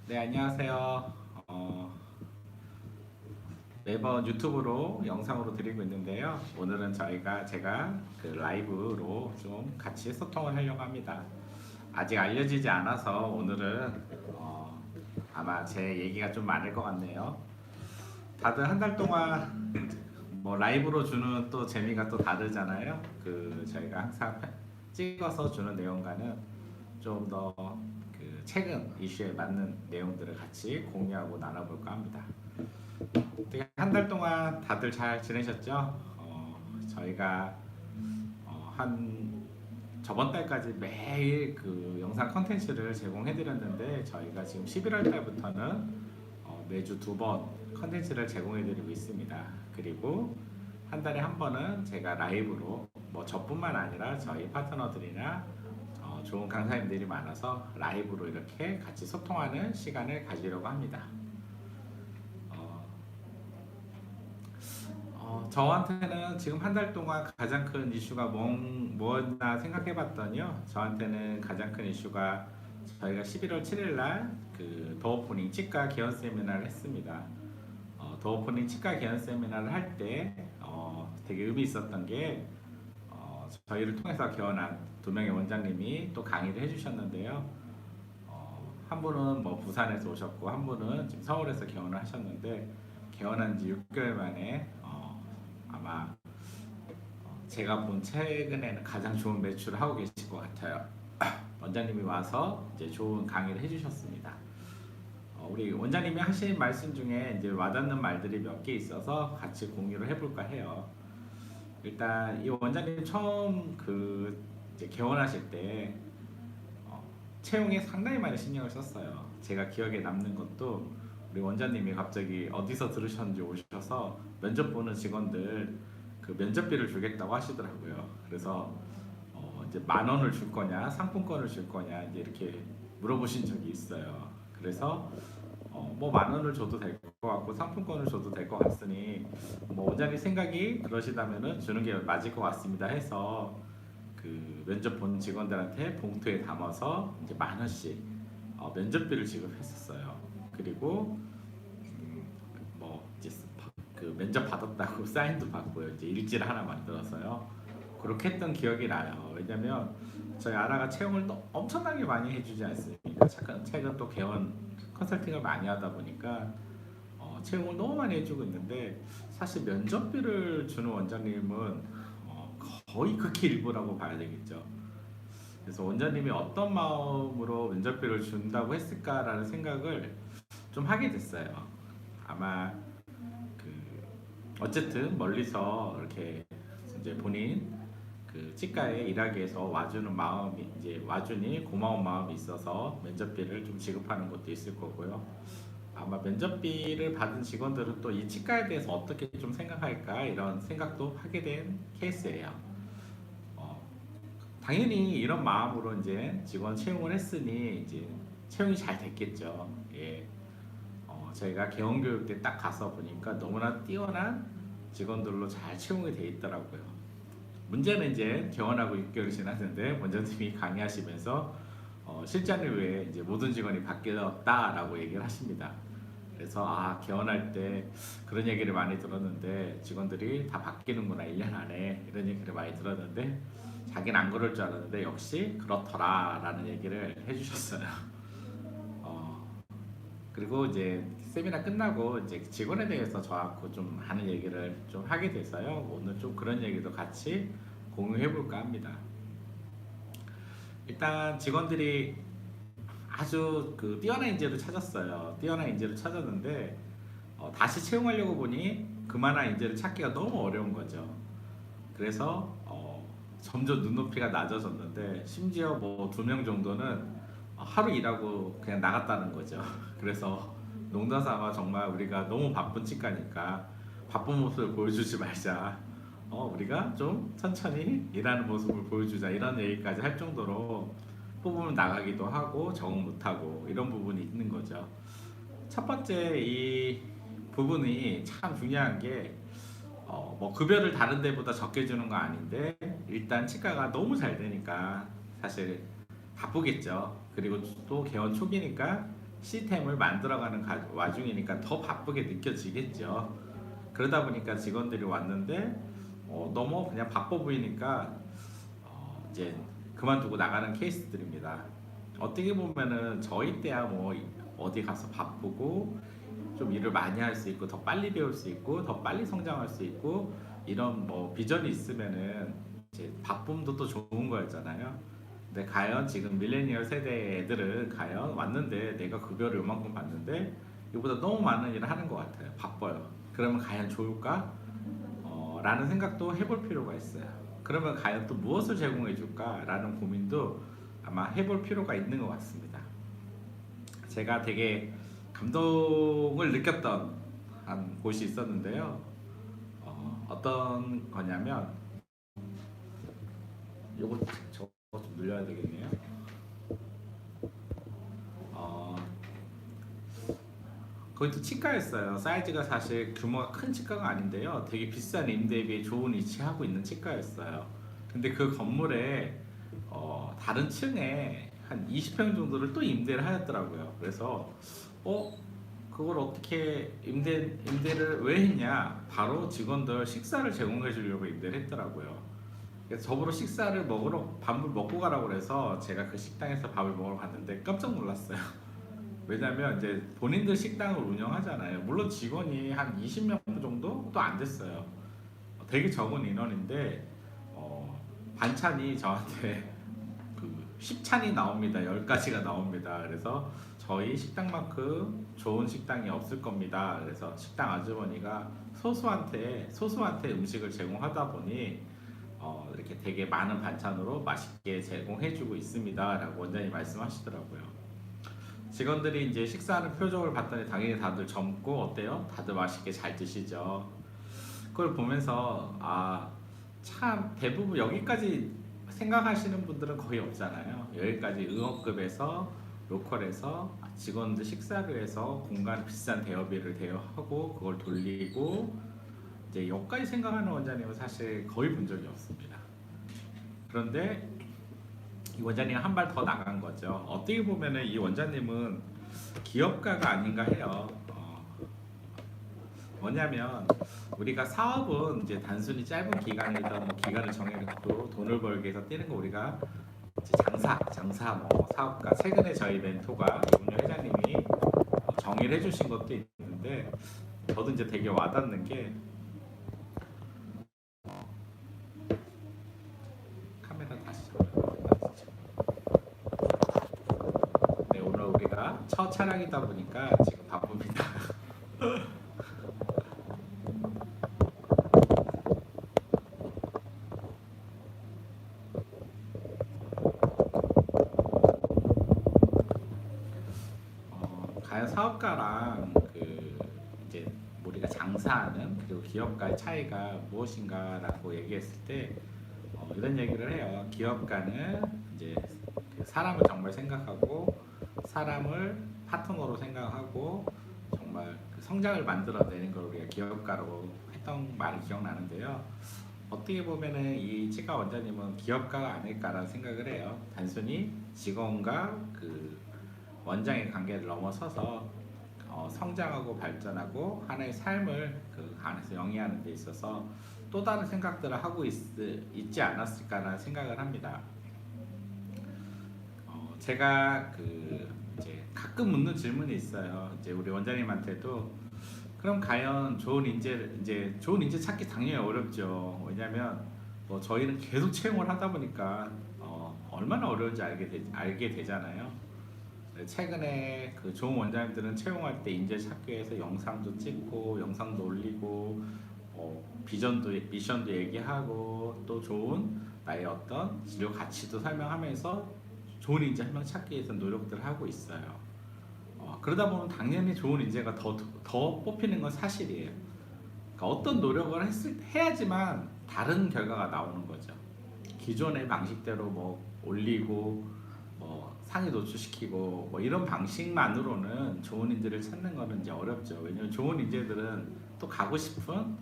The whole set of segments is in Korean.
네, 안녕하세요. 매번 유튜브로 영상으로 드리고 있는데요. 오늘은 제가 그 라이브로 좀 같이 소통을 하려고 합니다. 아직 알려지지 않아서 오늘은 아마 제 얘기가 좀 많을 것 같네요. 다들 한 달 동안 뭐 라이브로 주는 또 재미가 또 다르잖아요. 저희가 항상 찍어서 주는 내용과는 좀 더 그 최근 이슈에 맞는 내용들을 같이 공유하고 나눠볼까 합니다. 어떻게 한 달 동안 다들 잘 지내셨죠? 저희가 한 저번 달까지 매일 그 영상 컨텐츠를 제공해드렸는데 저희가 지금 11월 달부터는 매주 2번 컨텐츠를 제공해드리고 있습니다. 그리고 한 달에 한 번은 제가 라이브로 뭐 저뿐만 아니라 저희 파트너들이나 좋은 강사님들이 많아서 라이브로 이렇게 같이 소통하는 시간을 가지려고 합니다. 저한테는 지금 한 달 동안 가장 큰 이슈가 뭐였나 생각해 봤더니요. 저한테는 가장 큰 이슈가 저희가 11월 7일 날그 더오프닝 치과 개원 세미나를 했습니다. 더오프닝 치과 개원 세미나를 할 때 되게 의미 있었던 게 저희를 통해서 개원한 2명의 원장님이 또 강의를 해주셨는데요. 한 분은 뭐 부산에서 오셨고 한 분은 지금 서울에서 개원을 하셨는데 개원한 지 6개월 만에 아마 제가 본 최근에는 가장 좋은 매출을 하고 계실 것 같아요. 원장님이 와서 이제 좋은 강의를 해주셨습니다. 우리 원장님이 하신 말씀 중에 이제 와닿는 말들이 몇 개 있어서 같이 공유를 해볼까 해요. 일단 이 원장님 처음 이제 개원하실 때 채용에 상당히 많이 신경을 썼어요. 제가 기억에 남는 것도 우리 원장님이 갑자기 어디서 들으셨는지 오셔서 면접 보는 직원들 그 면접비를 주겠다고 하시더라고요. 그래서 이제 10,000원을 줄 거냐, 상품권을 줄 거냐 이제 이렇게 물어보신 적이 있어요. 그래서 뭐 10,000원을 줘도 될 것 같고 상품권을 줘도 될 것 같으니 뭐 원장님 생각이 그러시다면은 주는 게 맞을 것 같습니다 해서 그 면접 본 직원들한테 봉투에 담아서 이제 10,000원씩 면접비를 지급했었어요. 그리고 뭐 이제 그 면접 받았다고 사인도 받고요. 이제 일지를 하나 만들어서요. 그렇게 했던 기억이 나요. 왜냐면 저희 아라가 채용을 또 엄청나게 많이 해주지 않습니까? 최근 또 개원 컨설팅을 많이 하다 보니까 채용을 너무 많이 해주고 있는데 사실 면접비를 주는 원장님은 거의 극히 일부라고 봐야 되겠죠. 그래서 원장님이 어떤 마음으로 면접비를 준다고 했을까라는 생각을 좀 하게 됐어요. 아마 그 어쨌든 멀리서 이렇게 이제 본인 그 치과에 일하기 위해서 와주는 마음이 이제 와주니 고마운 마음이 있어서 면접비를 좀 지급하는 것도 있을 거고요. 아마 면접비를 받은 직원들은 또 이 치과에 대해서 어떻게 좀 생각할까 이런 생각도 하게 된 케이스예요. 어, 당연히 이런 마음으로 이제 직원 채용을 했으니 이제 채용이 잘 됐겠죠. 예. 저희가 개원교육 때 딱 가서 보니까 너무나 뛰어난 직원들로 잘 채용이 돼 있더라고요. 문제는 이제 개원하고 6개월이 지났는데 원장님이 강의하시면서 실장님 외에 이제 모든 직원이 바뀌었다라고 얘기를 하십니다. 그래서 개원할 때 그런 얘기를 많이 들었는데 직원들이 다 바뀌는구나 1년 안에 이런 얘기를 많이 들었는데 자기는 안 그럴 줄 알았는데 역시 그렇더라라는 얘기를 해주셨어요. 그리고 이제 세미나 끝나고 이제 직원에 대해서 저하고 좀 하는 얘기를 좀 하게 돼서요. 오늘 좀 그런 얘기도 같이 공유해 볼까 합니다. 일단 직원들이 아주 그 뛰어난 인재를 찾았어요. 뛰어난 인재를 찾았는데 다시 채용하려고 보니 그만한 인재를 찾기가 너무 어려운 거죠. 그래서 점점 눈높이가 낮아졌는데 심지어 뭐 2명 정도는 하루 일하고 그냥 나갔다는 거죠. 그래서 농담 삼아 정말 우리가 너무 바쁜 치과니까 바쁜 모습을 보여주지 말자. 우리가 좀 천천히 일하는 모습을 보여주자 이런 얘기까지 할 정도로 뽑으면 나가기도 하고 적응 못하고 이런 부분이 있는 거죠. 첫 번째 이 부분이 참 중요한 게 뭐 급여를 다른 데보다 적게 주는 거 아닌데 일단 치과가 너무 잘 되니까 사실 바쁘겠죠. 그리고 또 개원 초기니까 시스템을 만들어가는 와중이니까 더 바쁘게 느껴지겠죠. 그러다 보니까 직원들이 왔는데 너무 그냥 바빠 보이니까 이제 그만두고 나가는 케이스들입니다. 어떻게 보면은 저희 때야 뭐 어디 가서 바쁘고 좀 일을 많이 할 수 있고 더 빨리 배울 수 있고 더 빨리 성장할 수 있고 이런 뭐 비전이 있으면은 이제 바쁨도 또 좋은 거였잖아요. 근데 과연 지금 밀레니얼 세대 애들은 과연 왔는데 내가 급여를 요만큼 받는데 이보다 너무 많은 일을 하는 것 같아요. 바빠요. 그러면 과연 좋을까? 라는 생각도 해볼 필요가 있어요. 그러면 과연 또 무엇을 제공해 줄까? 라는 고민도 아마 해볼 필요가 있는 것 같습니다. 제가 되게 감동을 느꼈던 한 곳이 있었는데요. 어떤 거냐면 요거 저거 좀 눌려야 되겠네요. 거기도 치과였어요. 사이즈가 사실 규모가 큰 치과가 아닌데요. 되게 비싼 임대비에 좋은 위치하고 있는 치과였어요. 근데 그 건물에 다른 층에 한 20평 정도를 또 임대를 하였더라고요. 그래서 그걸 어떻게 임대를 왜 했냐? 바로 직원들 식사를 제공해 주려고 임대를 했더라고요. 그래서 저보러 식사를 먹으러 밥을 먹고 가라고 그래서 제가 그 식당에서 밥을 먹으러 갔는데 깜짝 놀랐어요. 왜냐면 이제 본인들 식당을 운영하잖아요. 물론 직원이 한 20명 정도도 안 됐어요. 되게 적은 인원인데 반찬이 저한테 그 10찬이 나옵니다. 10가지가 나옵니다. 그래서 저희 식당만큼 좋은 식당이 없을 겁니다. 그래서 식당 아주머니가 소수한테 음식을 제공하다 보니 이렇게 되게 많은 반찬으로 맛있게 제공해주고 있습니다라고 원장님 말씀하시더라고요. 직원들이 이제 식사하는 표정을 봤더니 당연히 다들 젊고 어때요? 다들 맛있게 잘 드시죠. 그걸 보면서 참 대부분 여기까지 생각하시는 분들은 거의 없잖아요. 여기까지 응업급에서 로컬에서 직원들 식사를 해서 공간 비싼 대여비를 대여하고 그걸 돌리고 이제 여기까지 생각하는 원장님은 사실 거의 본 적이 없습니다. 그런데 이 원장님 한 발 더 나간 거죠. 어떻게 보면은 이 원장님은 기업가가 아닌가 해요. 뭐냐면 우리가 사업은 이제 단순히 짧은 기간이든 뭐 기간을 정해놓고 돈을 벌기 위해서 뛰는 거 우리가 이제 장사 뭐 사업가 최근에 저희 멘토가 이문효 회장님이 정의를 해주신 것도 있는데 저도 이제 되게 와닿는 게 카메라 다시 네, 오늘 우리가 첫 촬영이다 보니까 지금 바쁩니다. 과연 사업가랑 이제 우리가 장사하는 그리고 기업가의 차이가 무엇인가라고 얘기했을 때 이런 얘기를 해요. 기업가는 이제 그 사람을 정말 생각하고 사람을 파트너로 생각하고 정말 그 성장을 만들어내는 걸 우리가 기업가로 했던 말이 기억나는데요. 어떻게 보면은 이 치과 원장님은 기업가가 아닐까라는 생각을 해요. 단순히 직원과 그 원장의 관계를 넘어서서 성장하고 발전하고 하나의 삶을 그 안에서 영위하는 데 있어서 또 다른 생각들을 하고 있지 않았을까라는 생각을 합니다. 제가 이제 가끔 묻는 질문이 있어요. 이제 우리 원장님한테도 그럼 과연 좋은 인재 찾기 당연히 어렵죠. 왜냐하면 저희는 계속 채용을 하다 보니까 얼마나 어려운지 알게 되잖아요. 최근에 그 좋은 원장님들은 채용할 때 인재 찾기 위해서 영상도 찍고 영상도 올리고 미션도 얘기하고 또 좋은 나의 어떤 진료 가치도 설명하면서 좋은 인재 한 명 찾기 위해서 노력들을 하고 있어요. 그러다 보면 당연히 좋은 인재가 더 뽑히는 건 사실이에요. 그러니까 어떤 노력을 해야지만 다른 결과가 나오는 거죠. 기존의 방식대로 뭐 올리고 상위 노출시키고 이런 방식만으로는 좋은 인재를 찾는 거는 이제 어렵죠. 왜냐면 좋은 인재들은 또 가고 싶은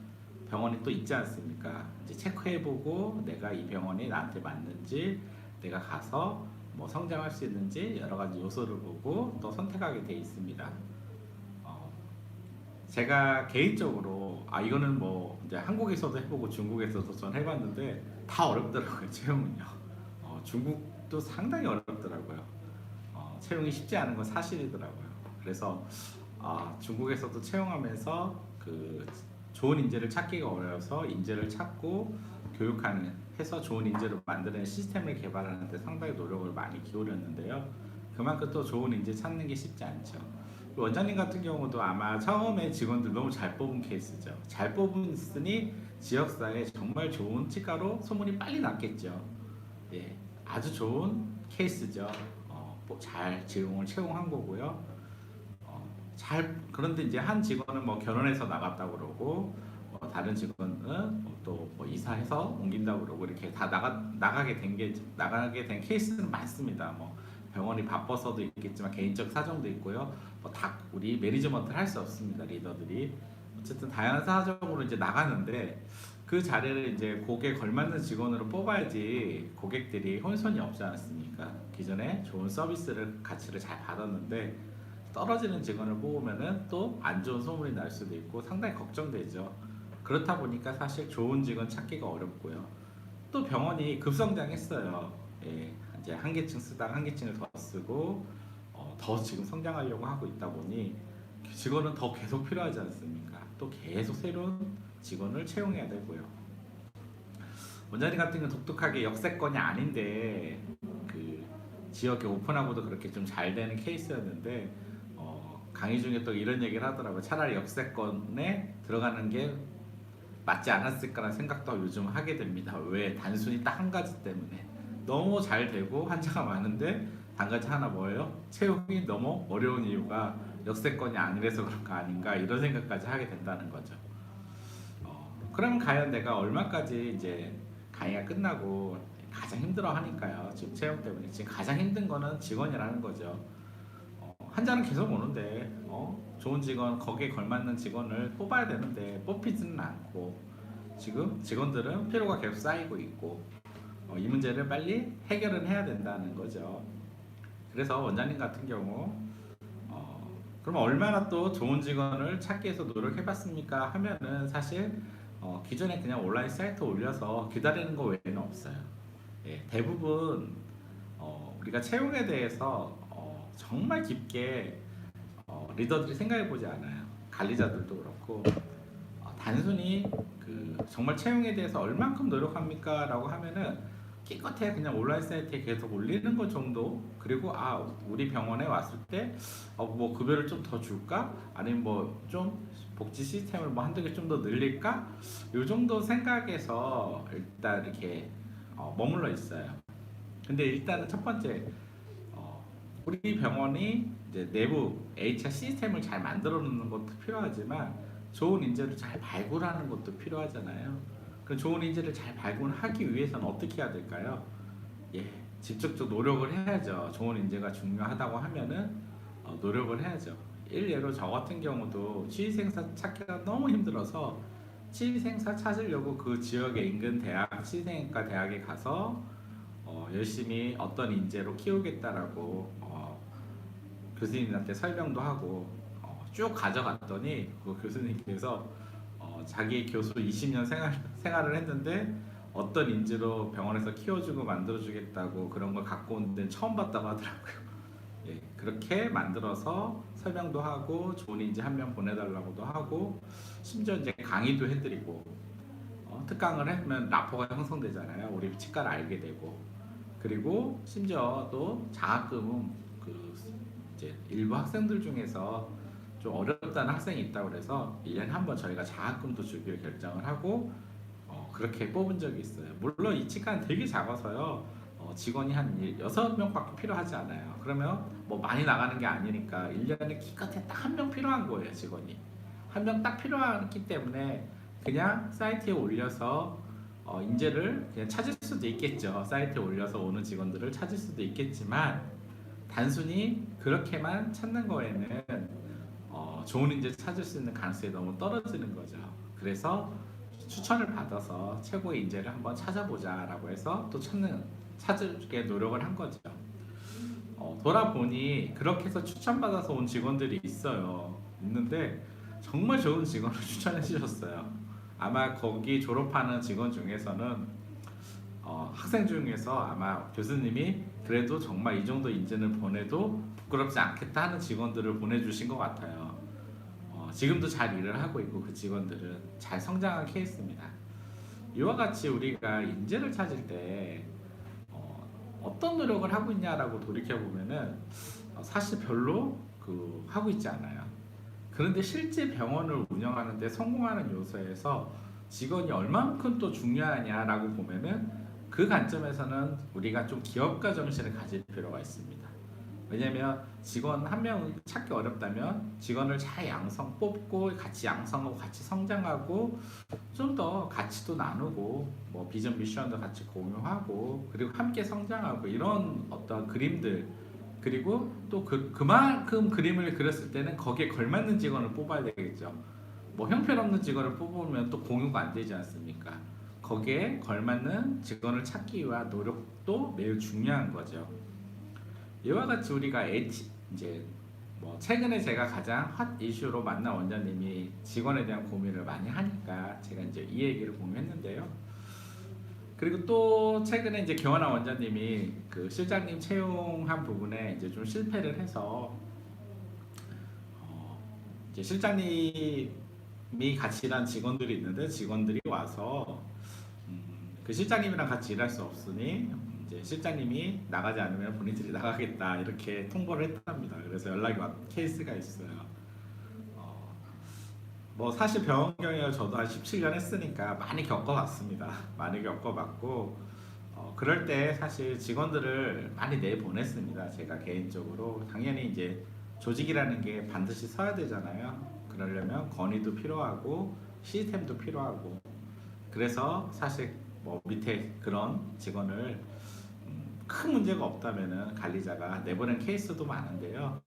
병원이 또 있지 않습니까? 이제 체크해보고 내가 이 병원이 나한테 맞는지 내가 가서 뭐 성장할 수 있는지 여러 가지 요소를 보고 또 선택하게 돼 있습니다. 어, 제가 개인적으로 이거는 뭐 이제 한국에서도 해보고 중국에서도 전 해봤는데 다 어렵더라고요. 채용은요. 중국도 상당히 어렵더라고요. 채용이 쉽지 않은 건 사실이더라고요. 그래서 중국에서도 채용하면서 그 좋은 인재를 찾기가 어려워서 인재를 찾고 교육하는 해서 좋은 인재로 만드는 시스템을 개발하는 데 상당히 노력을 많이 기울였는데요. 그만큼 또 좋은 인재 찾는 게 쉽지 않죠. 원장님 같은 경우도 아마 처음에 직원들 너무 잘 뽑은 케이스죠. 잘 뽑았으니 지역사회에 정말 좋은 치과로 소문이 빨리 났겠죠. 예, 아주 좋은 케이스죠. 잘 직원을 채용한 거고요. 그런데 이제 한 직원은 뭐 결혼해서 나갔다고 그러고 다른 직원은 또뭐 이사해서 옮긴다고 그러고 이렇게 다 나가게 된 케이스는 많습니다. 뭐 병원이 바빠서도 있겠지만 개인적 사정도 있고요. 다 우리 매니지먼트를 할 수 없습니다. 리더들이 어쨌든 다양한 사정으로 이제 나가는데 그 자리를 이제 곡에 걸맞는 직원으로 뽑아야지 고객들이 혼선이 없지 않습니까? 기존에 좋은 서비스를 가치를 잘 받았는데 떨어지는 직원을 뽑으면은 또 안 좋은 소문이 날 수도 있고 상당히 걱정되죠. 그렇다 보니까 사실 좋은 직원 찾기가 어렵고요. 또 병원이 급성장했어요. 예, 이제 한계층 쓰다가 한계층을 더 쓰고 더 지금 성장하려고 하고 있다 보니 직원은 더 계속 필요하지 않습니까? 또 계속 새로운 직원을 채용해야 되고요. 원장님 같은 경우는 독특하게 역세권이 아닌데 그 지역에 오픈하고도 그렇게 좀 잘 되는 케이스였는데 강의 중에 또 이런 얘기를 하더라고요. 차라리 역세권에 들어가는 게 맞지 않았을까라는 생각도 요즘 하게 됩니다. 왜? 단순히 딱 한 가지 때문에 너무 잘 되고 환자가 많은데 한 가지 하나 뭐예요? 채용이 너무 어려운 이유가 역세권이 아니라서 그런 거 아닌가 이런 생각까지 하게 된다는 거죠. 그러면 과연 내가 얼마까지 이제 강의가 끝나고 가장 힘들어 하니까요. 지금 채용 때문에 지금 가장 힘든 거는 직원이라는 거죠. 환자는 계속 오는데 좋은 직원 거기에 걸맞는 직원을 뽑아야 되는데 뽑히지는 않고 지금 직원들은 필요가 계속 쌓이고 있고 이 문제를 빨리 해결은 해야 된다는 거죠. 그래서 원장님 같은 경우 그럼 얼마나 또 좋은 직원을 찾기 위해서 노력해봤습니까 하면은 사실 기존에 그냥 온라인 사이트 올려서 기다리는 거 외에는 없어요. 예, 대부분 우리가 채용에 대해서 정말 깊게 리더들이 생각해보지 않아요. 관리자들도 그렇고 단순히 그 정말 채용에 대해서 얼만큼 노력합니까? 라고 하면은 기껏해 그냥 온라인 사이트에 계속 올리는 것 정도. 그리고 우리 병원에 왔을 때 뭐 급여를 좀 더 줄까? 아니면 뭐 좀 복지 시스템을 뭐 한두 개 좀 더 늘릴까? 요 정도 생각에서 일단 이렇게 머물러 있어요. 근데 일단은 첫 번째 우리 병원이 이제 내부 HR 시스템을 잘 만들어 놓는 것도 필요하지만 좋은 인재를 잘 발굴하는 것도 필요하잖아요. 그 좋은 인재를 잘 발굴하기 위해서는 어떻게 해야 될까요? 예, 직접적 노력을 해야죠. 좋은 인재가 중요하다고 하면은 노력을 해야죠. 일례로 저 같은 경우도 취직생사 찾기가 너무 힘들어서 취직생사 찾으려고 그 지역의 인근 대학 취직생과 대학에 가서 열심히 어떤 인재로 키우겠다라고 교수님한테 설명도 하고 쭉 가져갔더니 그 교수님께서 자기 교수 20년 생활을 했는데 어떤 인재로 병원에서 키워주고 만들어주겠다고 그런 걸 갖고 온 데는 처음 봤다고 하더라고요. 예, 그렇게 만들어서 설명도 하고 좋은 인재 한 명 보내달라고도 하고 심지어 이제 강의도 해드리고 특강을 하면 라포가 형성되잖아요. 우리 치과를 알게 되고 그리고 심지어 또 장학금은 그 이제 일부 학생들 중에서 좀 어렵다는 학생이 있다고 그래서 1년에 한 번 저희가 장학금도 주기로 결정을 하고 그렇게 뽑은 적이 있어요. 물론 이 치과는 되게 작아서요. 직원이 한 6명밖에 필요하지 않아요. 그러면 뭐 많이 나가는 게 아니니까 1년에 기껏해 딱 한 명 필요한 거예요. 직원이 한 명 딱 필요하기 때문에 그냥 사이트에 올려서 인재를 그냥 찾을 수도 있겠죠. 사이트에 올려서 오는 직원들을 찾을 수도 있겠지만 단순히 그렇게만 찾는 거에는 좋은 인재 찾을 수 있는 가능성이 너무 떨어지는 거죠. 그래서 추천을 받아서 최고의 인재를 한번 찾아보자라고 해서 또 찾게 노력을 한 거죠. 돌아보니 그렇게 해서 추천받아서 온 직원들이 있는데 정말 좋은 직원을 추천해 주셨어요. 아마 거기 졸업하는 직원 중에서는 학생 중에서 아마 교수님이 그래도 정말 이 정도 인재를 보내도 부끄럽지 않겠다 하는 직원들을 보내주신 것 같아요. 지금도 잘 일을 하고 있고 그 직원들은 잘 성장한 케이스입니다. 이와 같이 우리가 인재를 찾을 때 어떤 노력을 하고 있냐라고 돌이켜 보면은 사실 별로 하고 있지 않아요. 그런데 실제 병원을 운영하는데 성공하는 요소에서 직원이 얼만큼 또 중요하냐라고 보면은 그 관점에서는 우리가 좀 기업가 정신을 가질 필요가 있습니다. 왜냐면 직원 한 명 찾기 어렵다면 직원을 잘 뽑고 같이 양성하고 같이 성장하고 좀 더 가치도 나누고 뭐 비전 미션도 같이 공유하고 그리고 함께 성장하고 이런 어떤 그림들 그리고 또 그만큼 그림을 그렸을 때는 거기에 걸맞는 직원을 뽑아야 되겠죠. 뭐 형편없는 직원을 뽑으면 또 공유가 안 되지 않습니까? 거기에 걸맞는 직원을 찾기 위한 노력도 매우 중요한 거죠. 이와 같이 우리가 이제 뭐 최근에 제가 가장 핫 이슈로 만난 원장님이 직원에 대한 고민을 많이 하니까 제가 이제 이 얘기를 공유했는데요. 그리고 또 최근에 이제 개원한 원장님이 그 실장님 채용한 부분에 이제 좀 실패를 해서 이제 실장님이 같이 일한 직원들이 있는데 직원들이 와서 그 실장님이랑 같이 일할 수 없으니 이제 실장님이 나가지 않으면 본인들이 나가겠다 이렇게 통보를 했답니다. 그래서 연락이 온 케이스가 있어요. 뭐 사실 병원 경영을 저도 한 17년 했으니까 많이 겪어봤습니다. 많이 겪어봤고 그럴 때 사실 직원들을 많이 내보냈습니다. 제가 개인적으로 당연히 이제 조직이라는 게 반드시 서야 되잖아요. 그러려면 건의도 필요하고 시스템도 필요하고 그래서 사실 뭐 밑에 그런 직원을 큰 문제가 없다면은 관리자가 내보낸 케이스도 많은데요.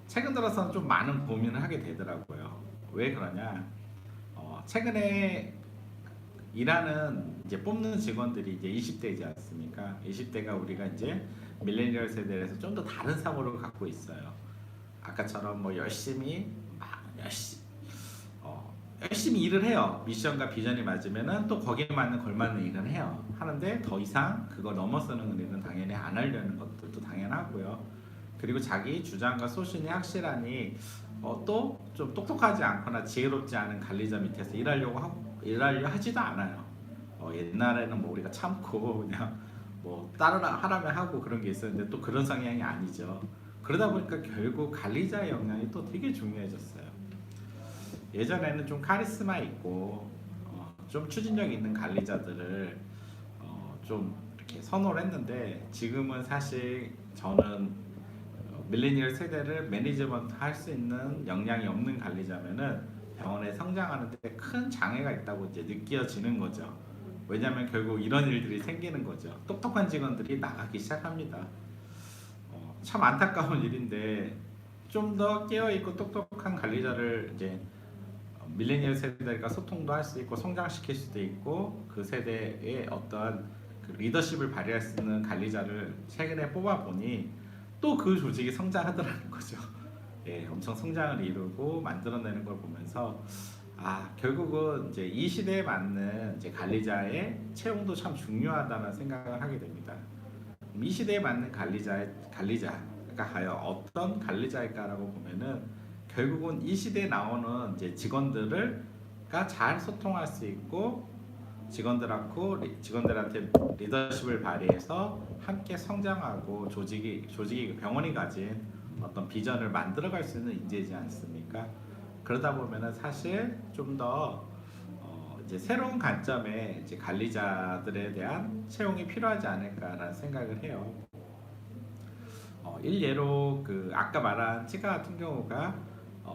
최근 들어서는 좀 많은 고민을 하게 되더라고요. 왜 그러냐? 최근에 일하는 이제 뽑는 직원들이 이제 20대이지 않습니까? 20대가 우리가 이제 밀레니얼 세대에서 좀 더 다른 사고를 갖고 있어요. 아까처럼 뭐 열심히 일을 해요. 미션과 비전이 맞으면은 또 거기에 맞는 걸맞는 일은 해요. 하는데 더 이상 그걸 넘어서는 일은 당연히 안 하려는 것들도 당연하고요. 그리고 자기 주장과 소신이 확실하니 또 좀 똑똑하지 않거나 지혜롭지 않은 관리자 밑에서 일하려 하지도 않아요. 옛날에는 뭐 우리가 참고 그냥 뭐 따르라 하라면 하고 그런 게 있었는데 또 그런 성향이 아니죠. 그러다 보니까 결국 관리자의 역량이 또 되게 중요해졌어요. 예전에는 좀 카리스마 있고 좀 추진력 있는 관리자들을 좀 이렇게 선호를 했는데 지금은 사실 저는 밀레니얼 세대를 매니지먼트 할 수 있는 역량이 없는 관리자면은 병원에 성장하는데 큰 장애가 있다고 이제 느껴지는 거죠. 왜냐하면 결국 이런 일들이 생기는 거죠. 똑똑한 직원들이 나가기 시작합니다. 참 안타까운 일인데 좀 더 깨어있고 똑똑한 관리자를 이제 밀레니얼 세대가 소통도 할 수 있고 성장시킬 수도 있고 그 세대의 어떤 그 리더십을 발휘할 수 있는 관리자를 최근에 뽑아보니 또 그 조직이 성장하더라는 거죠. 예, 엄청 성장을 이루고 만들어내는 걸 보면서 결국은 이제 이 시대에 맞는 이제 관리자의 채용도 참 중요하다는 생각을 하게 됩니다. 이 시대에 맞는 관리자가 과연 어떤 관리자일까라고 보면은 결국은 이 시대에 나오는 이제 직원들을가 잘 소통할 수 있고 직원들한테 리더십을 발휘해서 함께 성장하고 조직이 병원이 가진 어떤 비전을 만들어갈 수 있는 인재이지 않습니까? 그러다 보면은 사실 좀 더 이제 새로운 관점의 이제 관리자들에 대한 채용이 필요하지 않을까라는 생각을 해요. 일례로 그 아까 말한 치과 같은 경우가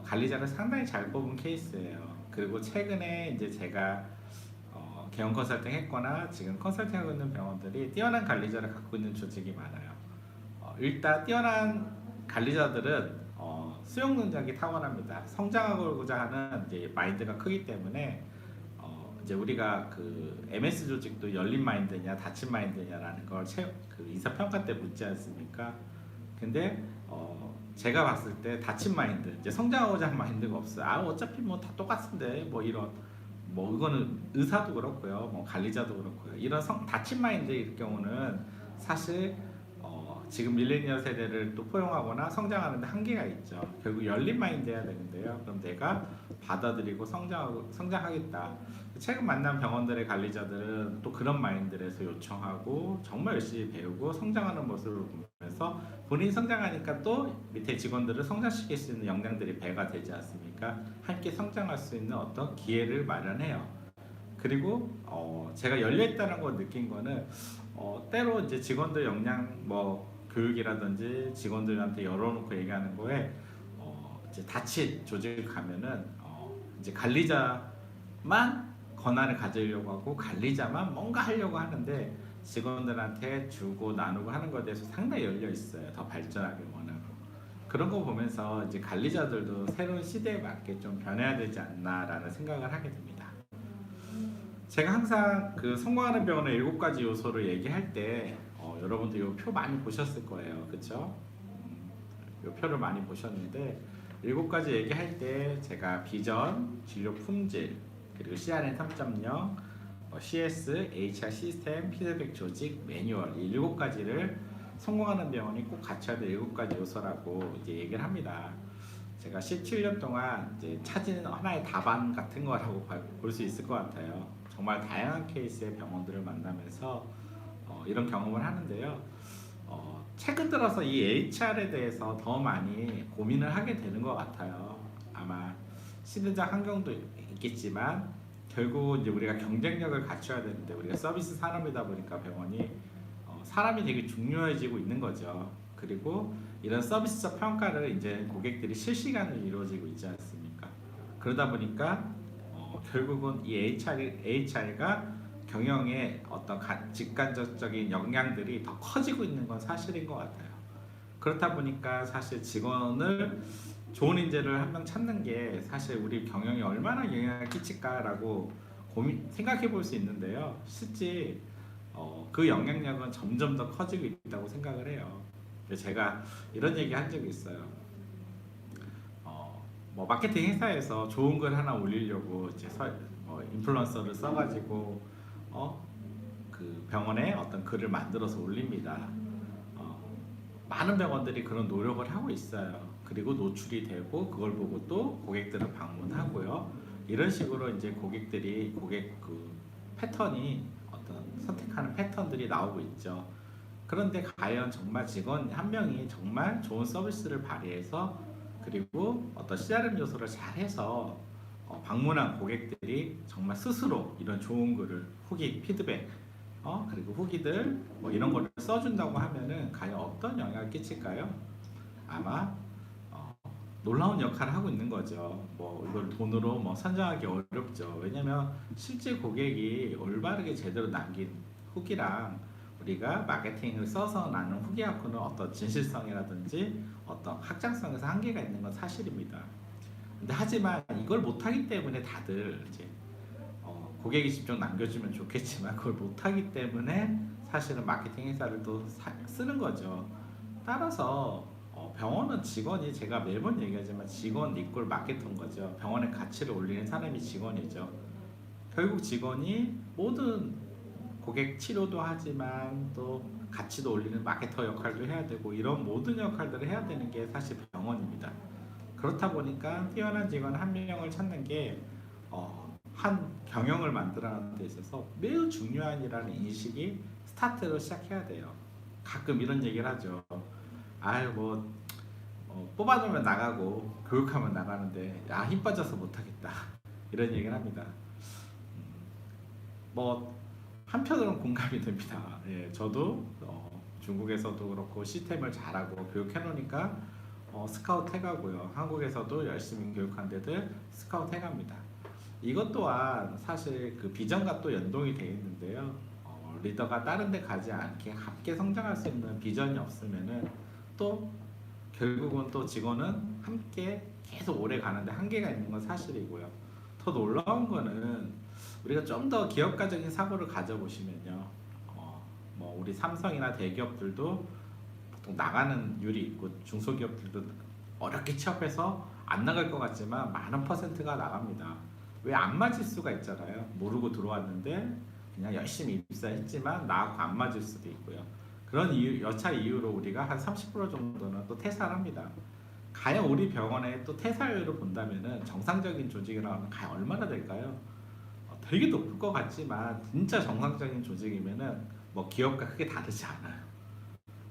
관리자를 상당히 잘 뽑은 케이스예요. 그리고 최근에 이제 제가 개원 컨설팅 했거나 지금 컨설팅하고 있는 병원들이 뛰어난 관리자를 갖고 있는 조직이 많아요. 일단 뛰어난 관리자들은 수용 능력이 탁월합니다. 성장하고자 하는 이제 마인드가 크기 때문에 이제 우리가 그 MS 조직도 열린 마인드냐 닫힌 마인드냐라는 걸 그 인사 평가 때 묻지 않습니까? 근데 제가 봤을 때 닫힌 마인드, 이제 성장하고자 하는 마인드가 없어요. 아 어차피 뭐 다 똑같은데 뭐 이런 뭐 이거는 의사도 그렇고요, 뭐 관리자도 그렇고요. 이런 닫힌 마인드일 경우는 사실 지금 밀레니얼 세대를 또 포용하거나 성장하는데 한계가 있죠. 결국 열린 마인드 해야 되는데요. 그럼 내가 받아들이고 성장하겠다. 최근 만난 병원들의 관리자들은 또 그런 마인드에서 요청하고 정말 열심히 배우고 성장하는 모습을 보면서 본인이 성장하니까 또 밑에 직원들을 성장시킬 수 있는 역량들이 배가 되지 않습니까? 함께 성장할 수 있는 어떤 기회를 마련해요. 그리고 제가 열려있다는 걸 느낀 거는 때로 이제 직원들 역량 뭐 교육이라든지 직원들한테 열어놓고 얘기하는 거에 이제 닫힌 조직을 가면은 이제 관리자만 권한을 가지려고 하고 관리자만 뭔가 하려고 하는데 직원들한테 주고 나누고 하는 것에 대해서 상당히 열려 있어요. 더 발전하길 원하고 그런 거 보면서 이제 관리자들도 새로운 시대에 맞게 좀 변해야 되지 않나라는 생각을 하게 됩니다. 제가 항상 그 성공하는 병원의 7가지 요소를 얘기할 때 여러분들 이 표 많이 보셨을 거예요. 그쵸? 이 표를 많이 보셨는데 7가지 얘기할 때 제가 비전, 진료 품질, 그리고 CRN 3.0, CS, HR 시스템, 피드백 조직, 매뉴얼 이 7가지를 성공하는 병원이 꼭 갖춰야 될 7가지 요소라고 이제 얘기를 합니다. 제가 17년 동안 이제 찾은 하나의 답안 같은 거라고 볼 수 있을 것 같아요. 정말 다양한 케이스의 병원들을 만나면서 이런 경험을 하는데요. 최근 들어서 이 HR에 대해서 더 많이 고민을 하게 되는 것 같아요. 아마 시대적 환경도 있겠지만 결국 이제 우리가 경쟁력을 갖춰야 되는데 우리가 서비스 산업이다 보니까 병원이 사람이 되게 중요해지고 있는 거죠. 그리고 이런 서비스적 평가를 이제 고객들이 실시간으로 이루어지고 있지 않습니까? 그러다 보니까 결국은 이 HR가 경영의 어떤 직간접적인 역량들이 더 커지고 있는 건 사실인 것 같아요. 그렇다 보니까 사실 직원을 좋은 인재를 한 명 찾는 게 사실 우리 경영에 얼마나 영향을 끼칠까라고 생각해 볼 수 있는데요. 실제 그 영향력은 점점 더 커지고 있다고 생각을 해요. 제가 이런 얘기 한 적이 있어요. 뭐 마케팅 회사에서 좋은 글 하나 올리려고 이제 인플루언서를 써가지고 그 병원에 어떤 글을 만들어서 올립니다. 많은 병원들이 그런 노력을 하고 있어요. 그리고 노출이 되고 그걸 보고 또 고객들을 방문하고요. 이런 식으로 이제 고객 그 패턴이 어떤 선택하는 패턴들이 나오고 있죠. 그런데 과연 정말 직원 한 명이 정말 좋은 서비스를 발휘해서 그리고 어떤 CRM 요소를 잘해서 방문한 고객들이 정말 스스로 이런 좋은 글을 후기 피드백 그리고 후기들 뭐 이런 거를 써준다고 하면은 과연 어떤 영향을 끼칠까요? 아마 놀라운 역할을 하고 있는 거죠. 뭐 이걸 돈으로 뭐 산정하기 어렵죠. 왜냐면 실제 고객이 올바르게 제대로 남긴 후기랑 우리가 마케팅을 써서 나눈 후기하고는 어떤 진실성이라든지 어떤 확장성에서 한계가 있는 건 사실입니다. 근데 하지만 이걸 못하기 때문에 다들 이제 고객이 직접 남겨주면 좋겠지만 그걸 못하기 때문에 사실은 마케팅 회사를 또 쓰는 거죠. 따라서 병원은 직원이 제가 매번 얘기하지만 직원 이꼴 마케터인 거죠. 병원의 가치를 올리는 사람이 직원이죠. 결국 직원이 모든 고객 치료도 하지만 또 가치도 올리는 마케터 역할도 해야 되고 이런 모든 역할들을 해야 되는 게 사실 병원입니다. 그렇다 보니까 뛰어난 직원 한 명을 찾는 게 한 경영을 만들어가는 데 있어서 매우 중요한이라는 인식이 스타트로 시작해야 돼요. 가끔 이런 얘기를 하죠. 아유 뭐 뽑아놓으면 나가고 교육하면 나가는데 힘 빠져서 못하겠다 이런 얘기를 합니다. 뭐 한편으로는 공감이 됩니다. 예, 저도 중국에서도 그렇고 시스템을 잘하고 교육해 놓으니까 스카우트 해가고요. 한국에서도 열심히 교육한 데들 스카우트 해갑니다. 이것 또한 사실 그 비전과 또 연동이 되어 있는데요. 리더가 다른 데 가지 않게 함께 성장할 수 있는 비전이 없으면은 또 결국은 또 직원은 함께 계속 오래 가는데 한계가 있는 건 사실이고요. 더 놀라운 거는 우리가 좀 더 기업가적인 사고를 가져보시면요. 뭐 우리 삼성이나 대기업들도 보통 나가는 율이 있고 중소기업들도 어렵게 취업해서 안 나갈 것 같지만 많은 퍼센트가 나갑니다. 왜 안 맞을 수가 있잖아요. 모르고 들어왔는데 그냥 열심히 입사했지만 나하고 안 맞을 수도 있고요. 그런 이유, 여차 이유로 우리가 한 30% 정도는 또 퇴사를 합니다. 과연 우리 병원의 또 퇴사율을 본다면은 정상적인 조직이라고 하면 과연 얼마나 될까요? 되게 높을 것 같지만 진짜 정상적인 조직이면은 뭐 기업과 크게 다르지 않아요.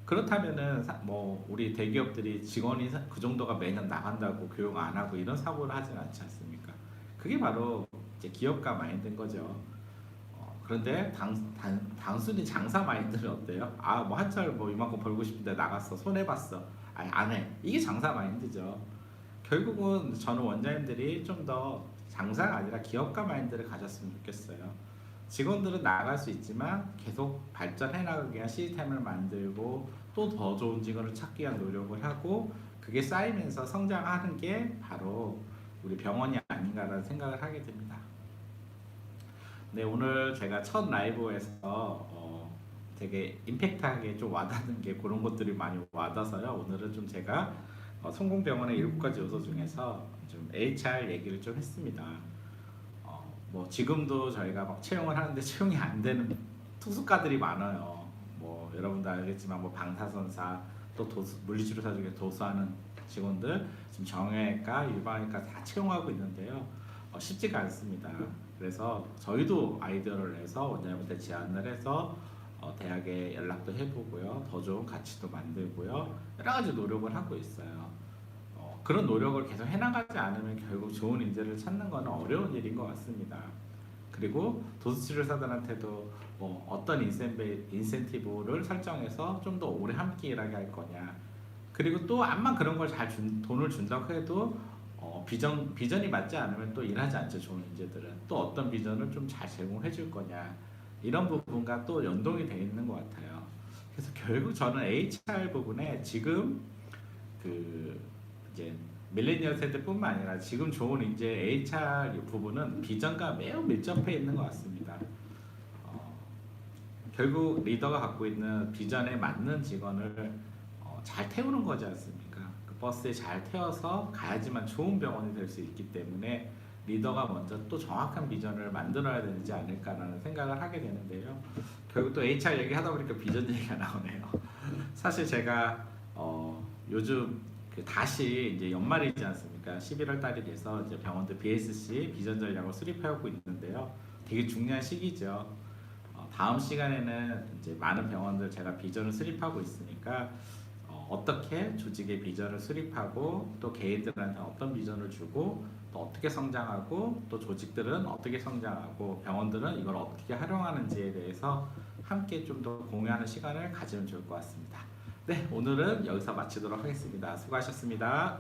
그렇다면은 뭐 우리 대기업들이 직원이 그 정도가 매년 나간다고 교육 안 하고 이런 사고를 하진 않지 않습니까? 그게 바로 이제 기업가 마인드인 거죠. 그런데 단순히 장사 마인드는 어때요? 아, 뭐 한 달 뭐 이만큼 벌고 싶은데 나갔어. 손해봤어. 아니, 안 해. 이게 장사 마인드죠. 결국은 저는 원장님들이 좀 더 장사가 아니라 기업가 마인드를 가졌으면 좋겠어요. 직원들은 나갈 수 있지만 계속 발전해 나가기 위한 시스템을 만들고 또 더 좋은 직원을 찾기 위한 노력을 하고 그게 쌓이면서 성장하는 게 바로 우리 병원이 아닌가라는 생각을 하게 됩니다. 네, 오늘 제가 첫 라이브에서 되게 임팩트하게 좀 와닿는 게 그런 것들이 많이 와닿아서요. 오늘은 좀 제가 성공병원의 7가지 요소 중에서 좀 HR 얘기를 좀 했습니다. 뭐 지금도 저희가 막 채용을 하는데 채용이 안 되는 투숙가들이 많아요. 뭐 여러분도 알겠지만 뭐 방사선사 또 물리치료사 중에 도수하는 직원들 지금 정형외과, 유방외과 다 채용하고 있는데요. 쉽지가 않습니다. 그래서 저희도 아이디어를 내서 원장님한테 제안을 해서 대학에 연락도 해보고요. 더 좋은 가치도 만들고요. 여러 가지 노력을 하고 있어요. 그런 노력을 계속 해나가지 않으면 결국 좋은 인재를 찾는 것은 어려운 일인 것 같습니다. 그리고 도수치료사들한테도 뭐 어떤 인센티브를 설정해서 좀 더 오래 함께 일하게 할 거냐. 그리고 또 암만 그런 걸 잘 돈을 준다고 해도 비전이 맞지 않으면 또 일하지 않죠. 좋은 인재들은 또 어떤 비전을 좀 잘 제공해 줄 거냐 이런 부분과 또 연동이 되어 있는 것 같아요. 그래서 결국 저는 HR 부분에 지금 그 이제 밀레니얼 세대뿐만 아니라 지금 좋은 이제 HR 부분은 비전과 매우 밀접해 있는 것 같습니다. 결국 리더가 갖고 있는 비전에 맞는 직원을 잘 태우는 거지 않습니까? 그 버스에 잘 태워서 가야지만 좋은 병원이 될 수 있기 때문에 리더가 먼저 또 정확한 비전을 만들어야 되지 않을까라는 생각을 하게 되는데요. 결국 또 HR 얘기하다 보니까 비전 얘기가 나오네요. 사실 제가 요즘 다시 이제 연말이지 않습니까? 11월 달이 돼서 이제 병원들 BSC 비전 전략을 수립하고 있는데요. 되게 중요한 시기죠. 다음 시간에는 이제 많은 병원들 제가 비전을 수립하고 있으니까 어떻게 조직의 비전을 수립하고 또 개인들한테 어떤 비전을 주고 또 어떻게 성장하고 또 조직들은 어떻게 성장하고 병원들은 이걸 어떻게 활용하는지에 대해서 함께 좀 더 공유하는 시간을 가지면 좋을 것 같습니다. 네, 오늘은 여기서 마치도록 하겠습니다. 수고하셨습니다.